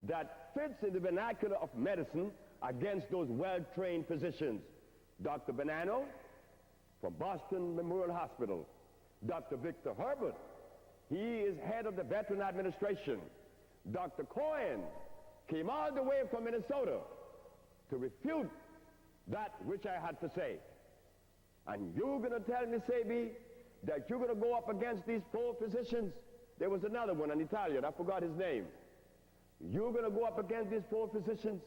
that fits in the vernacular of medicine against those well-trained physicians. Dr. Bonanno from Boston Memorial Hospital. Dr. Victor Herbert, he is head of the Veteran Administration. Dr. Cohen came all the way from Minnesota to refute that which I had to say. And you're going to tell me, Sebi, that you're going to go up against these four physicians? There was another one, an Italian, I forgot his name. You're going to go up against these four physicians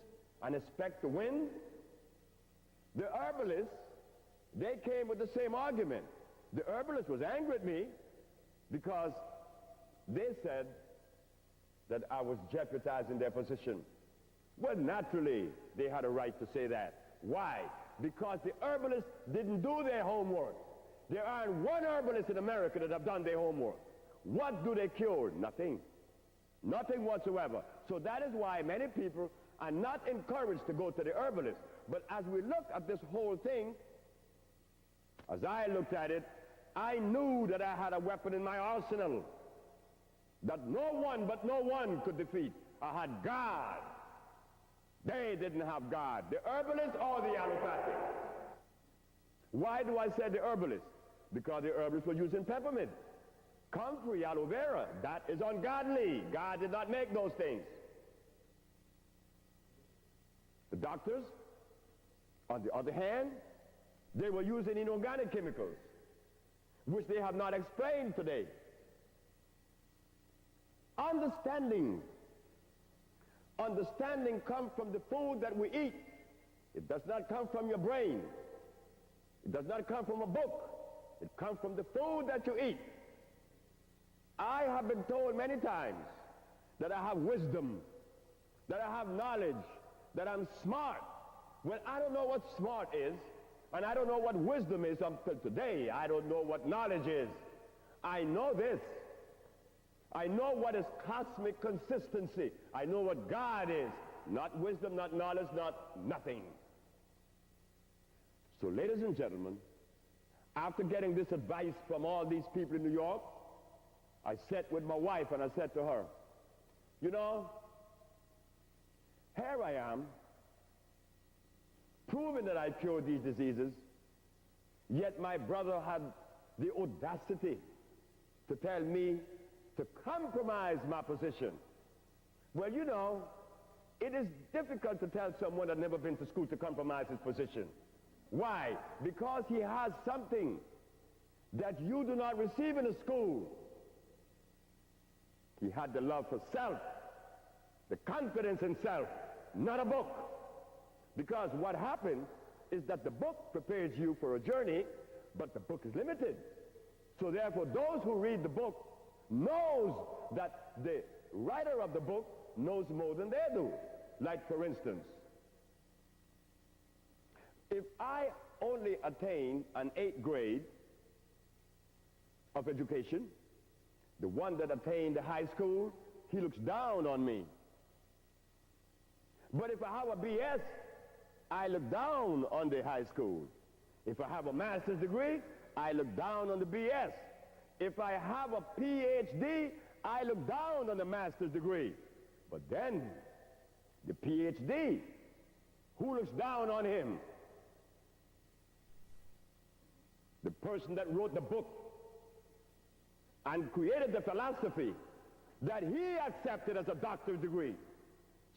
and expect to win? The herbalists, they came with the same argument. The herbalist was angry at me because they said that I was jeopardizing their position. Well, naturally, they had a right to say that. Why? Because the herbalists didn't do their homework. There aren't one herbalist in America that have done their homework. What do they cure? Nothing. Nothing whatsoever. So that is why many people are not encouraged to go to the herbalist. But as we look at this whole thing, as I looked at it, I knew that I had a weapon in my arsenal that no one could defeat. I had God. They didn't have God. The herbalist or the allopathic. Why do I say the herbalist? Because the herbalists were using peppermint, comfrey, aloe vera. That is ungodly. God did not make those things. The doctors, on the other hand, they were using inorganic chemicals, which they have not explained today. Understanding comes from the food that we eat. It does not come from your brain. It does not come from a book. It comes from the food that you eat. I have been told many times that I have wisdom, that I have knowledge, that I'm smart. Well, I don't know what smart is, and I don't know what wisdom is until today. I don't know what knowledge is. I know this. I know what is cosmic consistency. I know what God is. Not wisdom, not knowledge, not nothing. So, ladies and gentlemen, after getting this advice from all these people in New York, I sat with my wife and I said to her, you know, here I am, proving that I cured these diseases, yet my brother had the audacity to tell me to compromise my position. Well, you know, it is difficult to tell someone that never been to school to compromise his position. Why? Because he has something that you do not receive in a school. He had the love for self, the confidence in self, not a book. Because what happens is that the book prepares you for a journey, but the book is limited. So therefore, those who read the book knows that the writer of the book knows more than they do. Like, for instance, if I only attain an 8th grade of education, the one that attained the high school, he looks down on me. But if I have a BS, I look down on the high school. If I have a master's degree, I look down on the BS. If I have a PhD, I look down on the master's degree. But then, the PhD, who looks down on him? The person that wrote the book and created the philosophy that he accepted as a doctorate degree.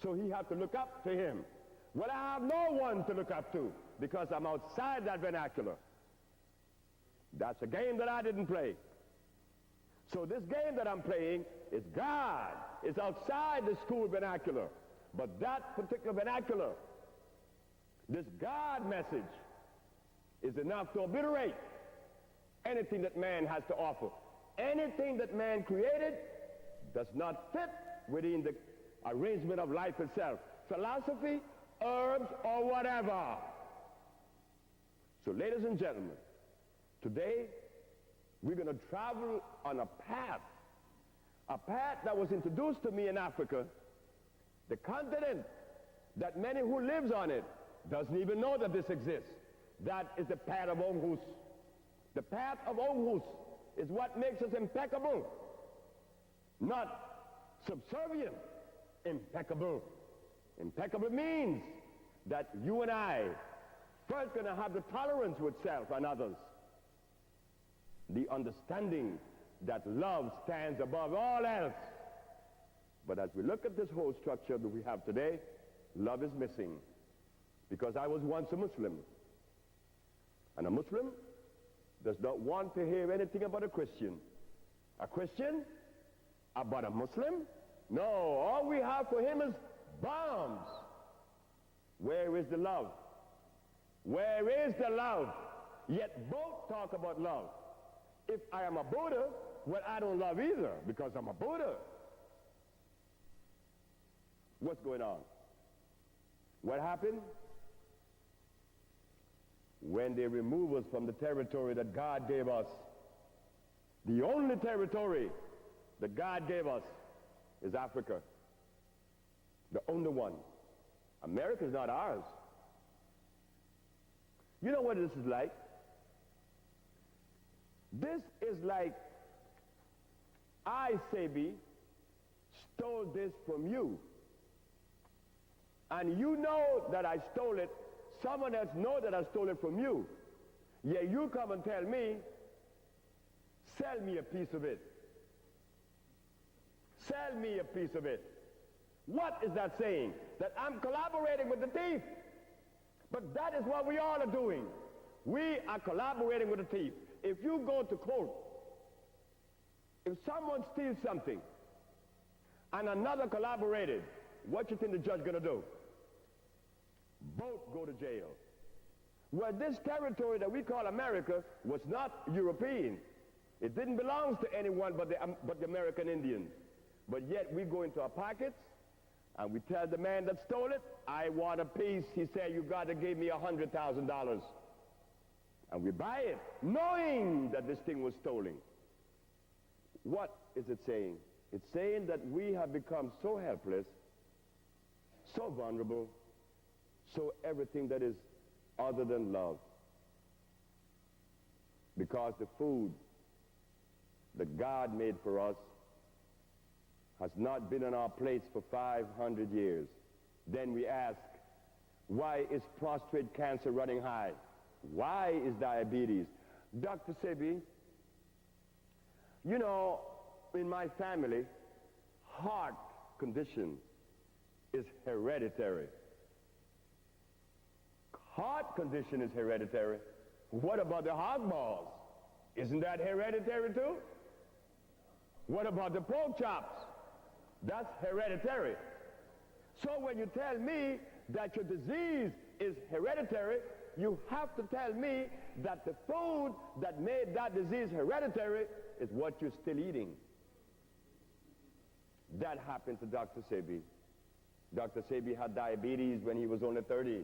So he had to look up to him. Well, I have no one to look up to because I'm outside that vernacular. That's a game that I didn't play. So this game that I'm playing is God. It's outside the school vernacular. But that particular vernacular, this God message, is enough to obliterate anything that man has to offer. Anything that man created does not fit within the arrangement of life itself. Philosophy, herbs, or whatever. So, ladies and gentlemen, today we're going to travel on a path that was introduced to me in Africa, the continent that many who lives on it doesn't even know that this exists. That is the path of Omhus. The path of Omhus is what makes us impeccable, not subservient impeccable. Impeccable means that you and I first going to have the tolerance with self and others, the understanding that love stands above all else. But as we look at this whole structure that we have today, love is missing. Because I was once a Muslim. And a Muslim does not want to hear anything about a Christian. A Christian about a Muslim? No, all we have for him is bombs. Where is the love? Where is the love? Yet both talk about love. If I am a Buddha, well, I don't love either because I'm a Buddha. What's going on? What happened? When they remove us from the territory that God gave us, the only territory that God gave us is Africa. The only one. America is not ours. You know what this is like? This is like I, Sebi, stole this from you. And you know that I stole it. Someone else knows that I stole it from you. Yet you come and tell me, sell me a piece of it. Sell me a piece of it. What is that saying? That I'm collaborating with the thief. But that is what we all are doing. We are collaborating with the thief. If you go to court, if someone steals something and another collaborated, what you think the judge going to do? Both go to jail. Well, this territory that we call America was not European. It didn't belong to anyone but the American Indians. But yet we go into our pockets and we tell the man that stole it, I want a piece. He said, you got to give me $100,000. And we buy it, knowing that this thing was stolen. What is it saying? It's saying that we have become so helpless, so vulnerable, so everything that is other than love. Because the food that God made for us has not been on our plates for 500 years. Then we ask, why is prostate cancer running high? Why is diabetes? Dr. Sebi, you know, in my family, heart condition is hereditary. Heart condition is hereditary. What about the hog balls? Isn't that hereditary too? What about the pork chops? That's hereditary. So when you tell me that your disease is hereditary, you have to tell me that the food that made that disease hereditary is what you're still eating. That happened to Dr. Sebi. Dr. Sebi had diabetes when he was only 30.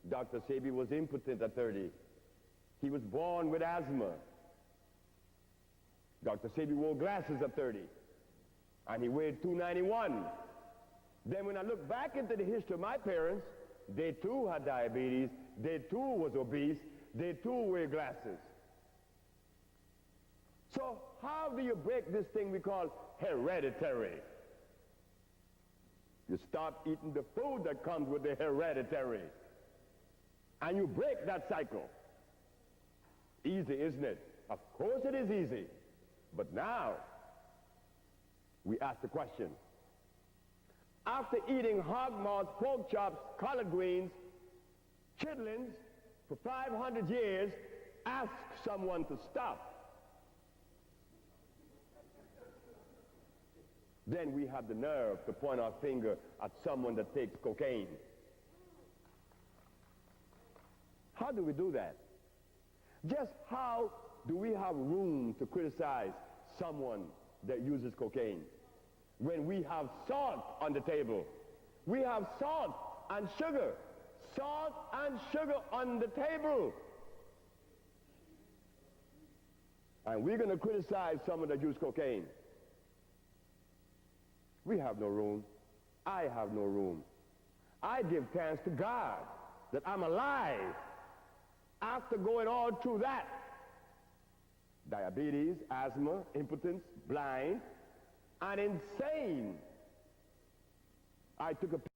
Dr. Sebi was impotent at 30. He was born with asthma. Dr. Sebi wore glasses at 30. And he weighed 291. Then when I look back into the history of my parents, they too had diabetes. They too was obese. They too wear glasses. So how do you break this thing we call hereditary? You stop eating the food that comes with the hereditary. And you break that cycle. Easy, isn't it? Of course it is easy. But now, we ask the question. After eating hog maws, pork chops, collard greens, chitlins for 500 years, ask someone to stop. Then we have the nerve to point our finger at someone that takes cocaine. How do we do that? Just how do we have room to criticize someone that uses cocaine when we have salt on the table? We have salt and sugar. Salt and sugar on the table. And we're going to criticize someone that uses cocaine. We have no room. I have no room. I give thanks to God that I'm alive after going all through that. Diabetes, asthma, impotence, blind, and insane. I took a